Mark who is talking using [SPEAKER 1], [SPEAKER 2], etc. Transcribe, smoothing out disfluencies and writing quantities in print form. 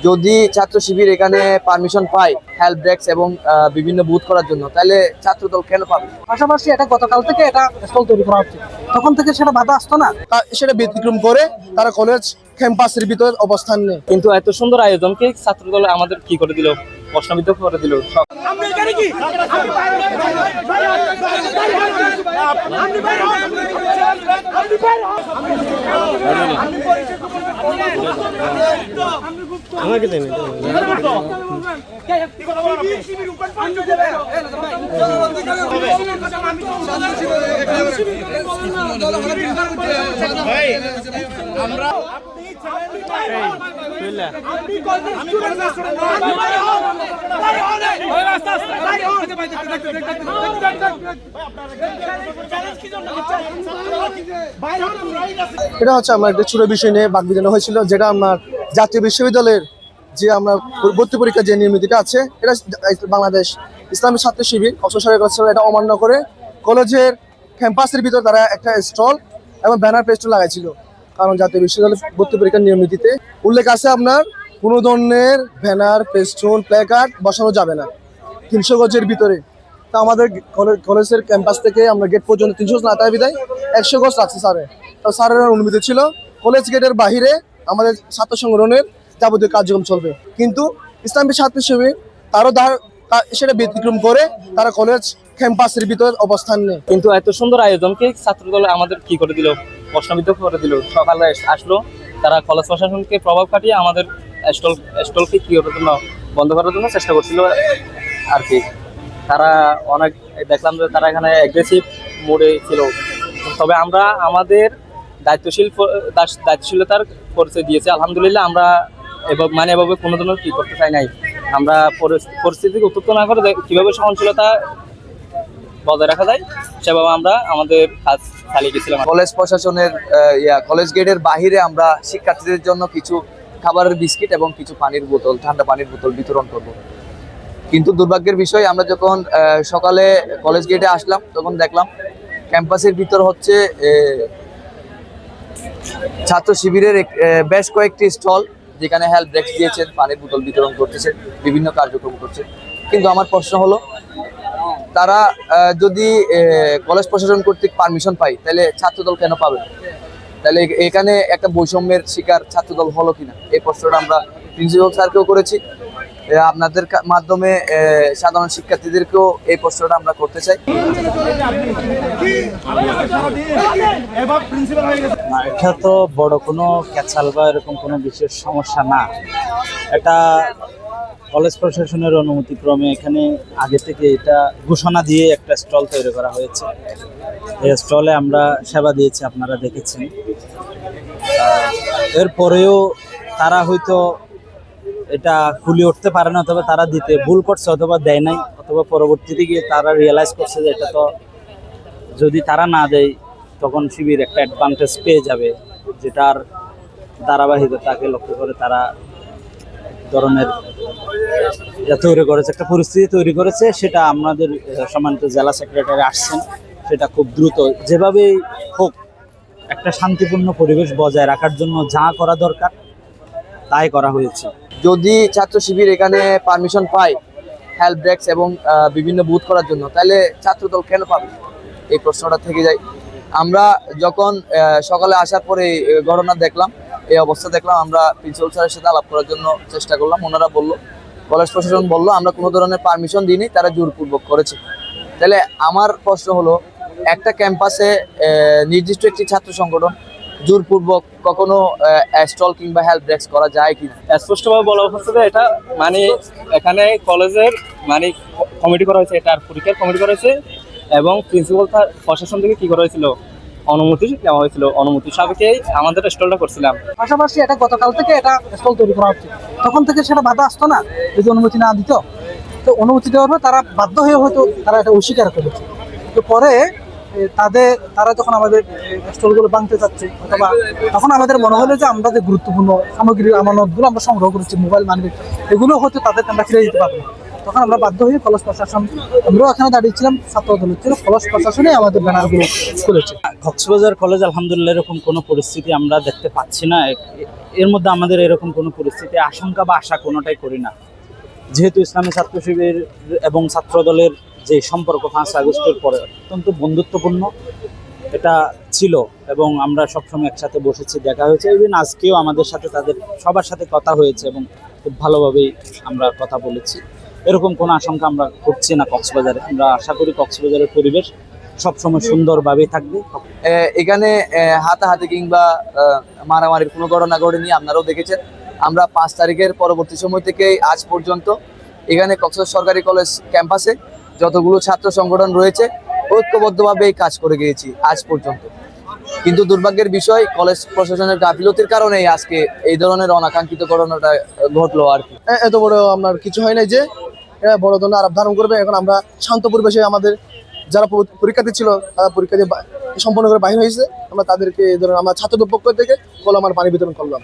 [SPEAKER 1] যদি ছাত্র শিবির এখানে পারমিশন পায় হেল্প ডেস্ক এবং বিভিন্ন বুথ করার জন্য, তাহলে ছাত্রদল কেন পাবে?
[SPEAKER 2] পাশাপাশি এটা গতকাল থেকে এটা স্টল তৈরি করা হচ্ছে, তখন থেকে সেটা বাধা আসতো না,
[SPEAKER 3] সেটা ব্যতিক্রম করে তারা কলেজ ক্যাম্পাসের ভিতরে অবস্থান নেয়।
[SPEAKER 4] কিন্তু এত সুন্দর আয়োজনকে ছাত্রদল আমাদের কি করে দিল, প্রশ্নবিদ্ধ করে দিল।
[SPEAKER 3] এটা হচ্ছে আমার একটা ছোট বিষয় নিয়ে বাকবিতণ্ডা হয়েছিল, যেটা আমার জাতীয় বিশ্ববিদ্যালয়ের যে আমরা ভর্তি পরীক্ষা যে নিয়মিতিটা আছে, এটা বাংলাদেশ ইসলামী ছাত্র শিবির এটা অমান্য করে কলেজের ক্যাম্পাসের ভিতর তারা একটা স্টল এবং ব্যানার পেস্ট লাগাইছিল। কারণ জাতীয় বিশ্ববিদ্যালয় ভর্তি পরীক্ষার নিয়মিতিতে উল্লেখ আছে আপনার কোনো ধরনের ব্যানার পেস্টুন প্ল্যাকার্ড বসানো যাবে না 300 গজের ভিতরে। তা আমাদের কলেজের ক্যাম্পাস থেকে আমরা গেট পর্যন্ত 300 গজ না তাই বিদায় 100 গজ রাখছে স্যারের। তো স্যারের অনুমতি ছিল কলেজ গেটের বাহিরে আমাদের ছাত্র সংগঠনের যাবতীয় কার্যক্রম চলবে, কিন্তু ইসলামী ছাত্র শিবির সেটা ব্যতিক্রম করে তারা কলেজ ক্যাম্পাসের ভিতরে অবস্থান নেয়।
[SPEAKER 4] কিন্তু এত সুন্দর আয়োজনকে ছাত্রদল আমাদের কি করে দিল, প্রশ্নবিদ্ধ করে দিল। সকালে আসলো, তারা কলেজ প্রশাসনকে প্রভাব খাটিয়ে আমাদের স্টলকে কি করার জন্য, বন্ধ করার জন্য চেষ্টা করছিল আর কি। তারা অনেক দেখলাম যে তারা এখানে অ্যাগ্রেসিভ মোডে ছিল। তবে আমরা আমাদের দায়িত্বশীলতার পরিচয় দিয়েছি আলহামদুলিল্লাহ। আমরা এভাবে কোনো ধরনের কি করতে চাই নাই। আমরা পরিস্থিতিকে উত্তপ্ত না করে কিভাবে সহনশীলতা বজায় রাখা যায় সেভাবে আমরা আমাদের কাজ চালিয়ে গেছিলাম।
[SPEAKER 1] কলেজ প্রশাসনের কলেজ গেটের বাহিরে আমরা শিক্ষার্থীদের জন্য কিছু খাবারের বিস্কিট এবং কিছু পানির বোতল, ঠান্ডা পানির বোতল বিতরণ করব। কিন্তু দুর্ভাগ্যের বিষয়, আমরা যখন সকালে কলেজ গেটে আসলাম তখন দেখলাম ক্যাম্পাসের ভিতর হচ্ছে ছাত্র শিবিরের বেশ কয়েকটি স্টল, যেখানে হেল্প ডেস্ক দিয়েছেন, পানির বোতল বিতরণ করতেছেন, বিভিন্ন কার্যক্রম করছে। কিন্তু আমার প্রশ্ন হলো, তারা যদি কলেজ প্রশাসন কর্তৃক পারমিশন পায়, তাহলে ছাত্রদল কেন পাবে? তাহলে এখানে একটা বৈষম্যের শিকার ছাত্রদল হলো কিনা, এই প্রশ্নটা আমরা প্রিন্সিপাল স্যারকেও করেছি। আপনাদের মাধ্যমে সাধারণ শিক্ষার্থীদেরকেও এই প্রশ্নটা আমরা করতে চাই।
[SPEAKER 5] এটা তো বড় কোনো ক্যাচাল বা এরকম কোনো বিশেষ সমস্যা না। এটা কলেজ প্রশাসনের অনুমতিক্রমে এখানে আগে থেকে এটা ঘোষণা দিয়ে একটা স্টল তৈরি করা হয়েছে। এই স্টলে আমরা সেবা দিয়েছি, আপনারা দেখেছেন। এরপরেও তারা হয়তো এটা খুলে উঠতে পারে না, অথবা তারা দিতে ভুল করছে, অথবা দেয় নাই, অথবা পরবর্তীতে গিয়ে তারা রিয়েলাইজ করছে যে এটা তো যদি তারা না দেয় তখন শিবির একটা অ্যাডভান্টেজ পেয়ে যাবে, যেটার ধারাবাহিকতাকে লক্ষ্য করে তারা ধরনের তৈরি করেছে, একটা পরিস্থিতি তৈরি করেছে। সেটা আমাদের সম্মানিত জেলা সেক্রেটারি আসছেন, সেটা খুব দ্রুত যেভাবেই হোক একটা শান্তিপূর্ণ পরিবেশ বজায় রাখার জন্য যা করা দরকার তাই করা হয়েছে।
[SPEAKER 1] যদি ছাত্র শিবির এখানে পারমিশন পায় হেল্প ডেস্ক এবং বিভিন্ন বুথ করার জন্য, তাহলে ছাত্রদল কেন পাবে? এই প্রশ্নটা থেকে যায়। আমরা যখন সকালে আসার পরে ঘটনা দেখলাম, এই অবস্থা দেখলাম, আমরা প্রিন্সিপাল স্যারের সাথে আলাপ করার জন্য চেষ্টা করলাম। ওনারা বললো, কলেজ প্রশাসন বললো আমরা কোনো ধরনের পারমিশন দিইনি, তারা জোরপূর্বক করেছে। তাহলে আমার প্রশ্ন হলো, একটা ক্যাম্পাসে নির্দিষ্ট একটি ছাত্র সংগঠন জোরপূর্বক কখনো স্টল কিংবা হেল্প ডেস্ক করা যায় কিনা?
[SPEAKER 4] স্পষ্টভাবে বলা হচ্ছে এটা এখানে কলেজের কমিটি করা হয়েছে, এটার পরীক্ষার কমিটি করা হয়েছে এবং প্রিন্সিপাল প্রশাসন থেকে কি করা হয়েছিল, অনুমতি নেওয়া হয়েছিল। অনুমতি সাপেক্ষে আমাদের স্টলটা করছিলাম।
[SPEAKER 2] পাশাপাশি এটা গতকাল থেকে এটা স্টল তৈরি করা হচ্ছে, তখন থেকে সেটা বাধা আসতো না যদি অনুমতি না দিত। তো অনুমতি দেওয়ার পর তারা বাধ্য হয়ে হয়তো তারা এটা অস্বীকার করেছে। তো পরে তারা যখন আমাদের স্টলগুলো ভাঙতে চাচ্ছে, অথবা তখন আমাদের মনে হলো যে আমরা যে গুরুত্বপূর্ণ সামগ্রী আমানতগুলো আমরা সংগ্রহ করেছি, মোবাইল মানি, এগুলো হয়তো তাদেরকে আমরা ফিরে দিতে পারবো। তখন আমরা বাধ্য হয়ে কলেজ প্রশাসন, আমরাও এখানে দাঁড়িয়েছিলাম, ছাত্র দল ছিল, কলেজ প্রশাসনে আমাদের ব্যানারগুলো খুলেছে।
[SPEAKER 5] কক্সবাজার কলেজ আলহামদুলিল্লাহ এরকম কোনো পরিস্থিতি আমরা দেখতে পাচ্ছি না। এর মধ্যে আমাদের এরকম কোনো পরিস্থিতি আশঙ্কা বা আশা কোনোটাই করি না, যেহেতু ইসলামী ছাত্র শিবির এবং ছাত্র দলের যে সম্পর্ক 5 আগস্টের পরে অত্যন্ত বন্ধুত্বপূর্ণ এটা ছিল, এবং আমরা সবসময় একসাথে বসেছি, দেখা হয়েছে। ইভেন আজকেও আমাদের সাথে তাদের সবার সাথে কথা হয়েছে এবং খুব ভালোভাবেই আমরা কথা বলেছি। এরকম কোনো আশঙ্কা আমরা করছি না কক্সবাজারে। আমরা আশা করি কক্সবাজারের পরিবেশ সবসময় সুন্দরভাবেই থাকবে।
[SPEAKER 1] এখানে হাতাহাতি কিংবা মারামারির কোনো ঘটনা ঘটেনি, আপনারাও দেখেছেন। আমরা 5 তারিখের পরবর্তী সময় থেকে আজ পর্যন্ত এখানে কক্সবাজার সরকারি কলেজ ক্যাম্পাসে যতগুলো ছাত্র সংগঠন রয়েছে ঐক্যবদ্ধভাবে কাজ করে গিয়েছি আজ পর্যন্ত। কিন্তু দুর্ভাগ্যের বিষয়, কলেজ প্রশাসনের গাফিলতির কারণে আজকে এই ধরনের অনাকাঙ্ক্ষিত ঘটনাটা ঘটলো আর কি।
[SPEAKER 3] এত বড় আপনার কিছু হয় নাই যে এরা বড় ধরনের আরোপ ধারণ করবে। এখন আমরা শান্ত পরিবেশে আমাদের যারা পরীক্ষার্থী ছিল তারা পরীক্ষা দিয়ে সম্পন্ন করে বাহির হয়েছে, আমরা তাদেরকে এই ধরনের আমরা ছাত্রদের পক্ষ থেকে কলম আর পানি বিতরণ করলাম।